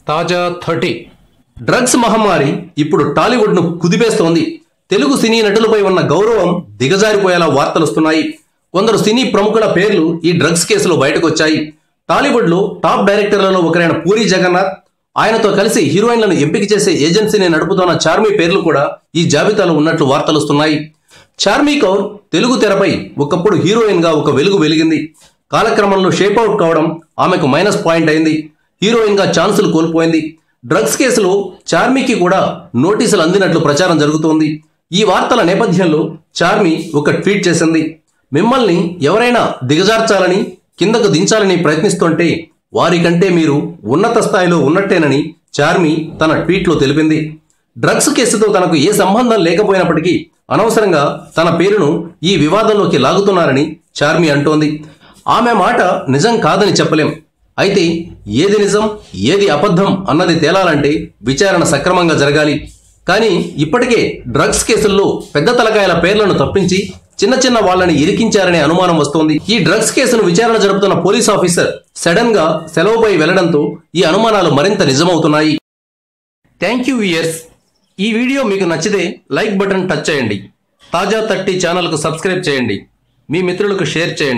తాజా 30 డ్రగ్స్ మహమ్మారి ఇప్పుడు టాలీవుడ్ ను కుదిపేస్తోంది. తెలుగు సినీ నటులపై ఉన్న గౌరవం దిగజారిపోయేలా వార్తలొస్తున్నాయి. కొందరు సినీ ప్రముఖుల పేర్లు ఈ డ్రగ్స్ కేసులో బయటకు వచ్చాయి. టాలీవుడ్ లో టాప్ డైరెక్టర్లలో ఒకరైన పూరి జగన్నాథ్, ఆయనతో కలిసి హీరోయిన్లను ఎంపిక చేసే ఏజెన్సీని నడుపుతున్న చార్మి పేర్లు కూడా ఈ జాబితాలో ఉన్నట్లు వార్తలొస్తున్నాయి. చార్మి కౌర్ తెలుగు తెరపై ఒకప్పుడు హీరోయిన్ గా ఒక వెలుగు వెలిగింది. కాలక్రమంలో షేప్ అవుట్ కావడం ఆమెకు మైనస్ పాయింట్ అయింది. హీరోయిన్ గా ఛాన్సులు కోల్పోయింది. డ్రగ్స్ కేసులో చార్మికి కూడా నోటీసులు అందినట్లు ప్రచారం జరుగుతోంది. ఈ వార్తల నేపథ్యంలో చార్మి ఒక ట్వీట్ చేసింది. మిమ్మల్ని ఎవరైనా దిగజార్చాలని, కిందకు దించాలని ప్రయత్నిస్తుంటే వారికంటే మీరు ఉన్నత స్థాయిలో ఉన్నట్టేనని చార్మి తన ట్వీట్లో తెలిపింది. డ్రగ్స్ కేసుతో తనకు ఏ సంబంధం లేకపోయినప్పటికీ అనవసరంగా తన పేరును ఈ వివాదంలోకి లాగుతున్నారని చార్మి అంటోంది. ఆమె మాట నిజం కాదని చెప్పలేం. అయితే ఏది నిజం ఏది అబద్ధం అన్నది తేలాలంటే విచారణ సక్రమంగా జరగాలి. కానీ ఇప్పటికే డ్రగ్స్ కేసుల్లో పెద్ద తలకాయల పేర్లను తప్పించి చిన్న చిన్న వాళ్ళని ఇరికించారనే అనుమానం వస్తోంది. ఈ డ్రగ్స్ కేసును విచారణ జరుపుతున్న పోలీస్ ఆఫీసర్ సడన్ గా సెలవుపై వెళ్లడంతో ఈ అనుమానాలు మరింత నిజమవుతున్నాయి. Thank you viewers. ఈ వీడియో మీకు నచ్చితే లైక్ బటన్ టచ్ చేయండి. తాజా 30 ఛానల్కు సబ్స్క్రైబ్ చేయండి. మీ మిత్రులకు షేర్ చేయండి.